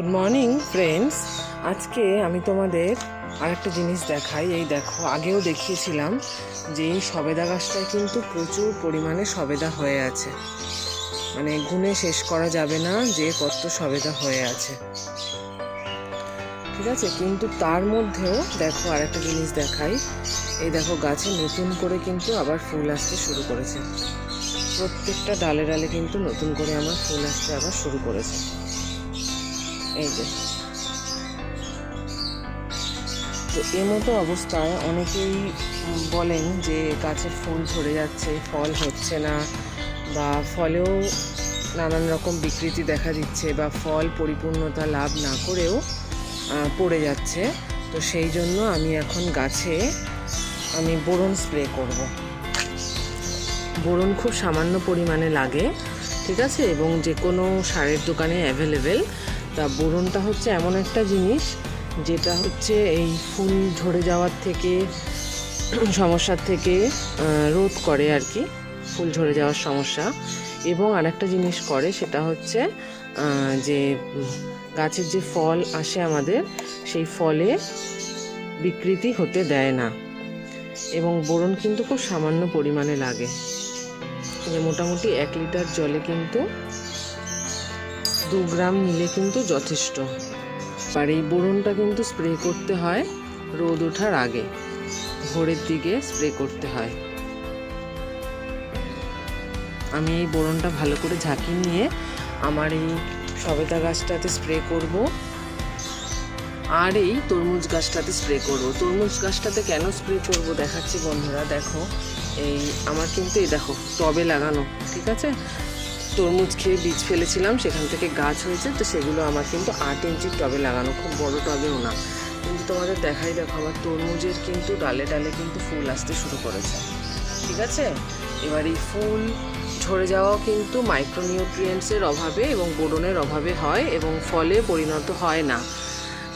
Good morning friends. আজকে আমি তোমাদের আরেকটা জিনিস দেখাই। এই দেখো, আগেও দেখিয়েছিলাম যে এই সবেদা গাছটায় কিন্তু প্রচুর পরিমাণে সবেদা হয়ে আছে, মানে গুণে শেষ করা যাবে না যে কত সবেদা হয়ে আছে, ঠিক আছে। কিন্তু তার মধ্যেও দেখো আরেকটা জিনিস দেখাই। এই দেখো, গাছে নতুন করে কিন্তু আবার ফুল আসতে শুরু করেছে। প্রত্যেকটা ডালে ডালে কিন্তু নতুন করে আমার ফুল আসতে আবার শুরু করেছে। এই যে, তো এমতো অবস্থায় অনেকেই বলেন যে গাছের ফুল ঝরে যাচ্ছে, ফল হচ্ছে না, বা ফলেও নানান রকম বিকৃতি দেখা দিচ্ছে, বা ফল পরিপূর্ণতা লাভ না করেও পড়ে যাচ্ছে। তো সেই জন্য আমি এখন গাছে বোরন স্প্রে করব। বোরন খুব সামান্য পরিমাণে লাগে, ঠিক আছে, এবং যে কোনো সারের দোকানে অ্যাভেলেবেল। তা বোরনটা হচ্ছে এমন একটা জিনিস যেটা হচ্ছে এই ফুল ঝরে যাওয়ার থেকে, সমস্যার থেকে রোধ করে আর কি, ফুল ঝরে যাওয়ার সমস্যা। এবং আরেকটা জিনিস করে, সেটা হচ্ছে যে গাছের যে ফল আসে আমাদের, সেই ফলে বিকৃতি হতে দেয় না। এবং বোরন কিন্তু খুব সামান্য পরিমাণে লাগে, মোটামুটি 1 লিটার জলে কিন্তু 2 গ্রাম নিলে কিন্তু যথেষ্ট। আর এই বোরনটা কিন্তু স্প্রে করতে হয় রোদ ওঠার আগে, ভোরের দিকে স্প্রে করতে হয়। আমি এই বোরনটা ভালো করে ঝাঁকি নিয়ে আমার এই সবেদা গাছটাতে স্প্রে করব, আর এই তরমুজ গাছটাতে স্প্রে করব। তরমুজ গাছটাতে কেন স্প্রে করব দেখাচ্ছি বন্ধুরা। দেখো, এই আমার কিন্তু এই দেখো টবে লাগানো, ঠিক আছে। তরমুজ খেয়ে বীজ ফেলেছিলাম, সেখান থেকে গাছ হয়েছে, তো সেগুলো আমার কিন্তু 8 ইঞ্চির টবে লাগানো, খুব বড় টবেও না। কিন্তু তোমাদের দেখাই, দেখো আমার তরমুজের কিন্তু ডালে ডালে কিন্তু ফুল আসতে শুরু করেছে, ঠিক আছে। এবার এই ফুল ঝরে যাওয়াও কিন্তু মাইক্রোনিউট্রিয়েন্টসের অভাবে এবং বোরনের অভাবে হয়, এবং ফলে পরিণত হয় না।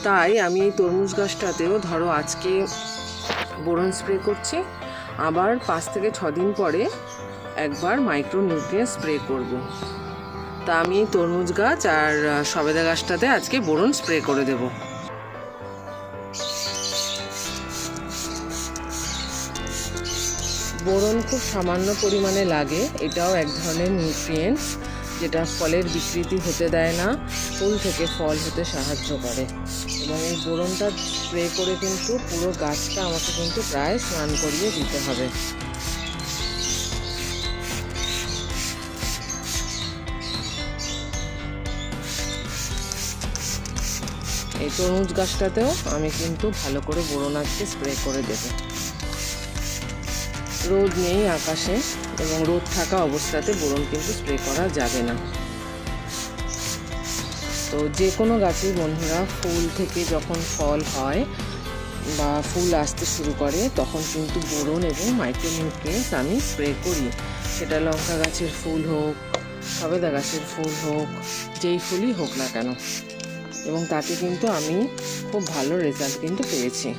তাই আমি এই তরমুজ গাছটাতেও ধরো আজকে বোরন স্প্রে করছি, আবার 5 থেকে 6 দিন পরে একবার মাইক্রোনিউট্রিয়েন্ট স্প্রে করব। তা আমি এই তরমুজ গাছ আর সবেদা গাছটাতে আজকে বোরন স্প্রে করে দেব। বোরন খুব সামান্য পরিমাণে লাগে, এটাও এক ধরনের নিউট্রিয়েন্ট যেটা ফলের বিকৃতি হতে দেয় না, ফুল থেকে ফল হতে সাহায্য করে। এবং এই বোরনটা স্প্রে করে কিন্তু পুরো গাছটা আমাকে কিন্তু প্রায় স্নান করিয়ে দিতে হবে। এই তরমুজ গাছটাতেও আমি কিন্তু ভালো করে বোরন আজকে স্প্রে করে দেব। রোদ নেই আকাশে, এবং রোদ থাকা অবস্থাতে বোরন কিন্তু স্প্রে করা যাবে না। তো যে কোনো গাছের বন্ধুরা ফুল থেকে যখন ফল হয় বা ফুল আসতে শুরু করে, তখন কিন্তু বোরন এবং মাইক্রোনিউট্রিয়েন্টস আমি স্প্রে করি। সেটা লঙ্কা গাছের ফুল হোক, সবেদা গাছের ফুল হোক, যেই ফুলই হোক না কেন। এবং তাতে কিন্তু আমি খুব ভালো রেজাল্ট কিন্তু পেয়েছি।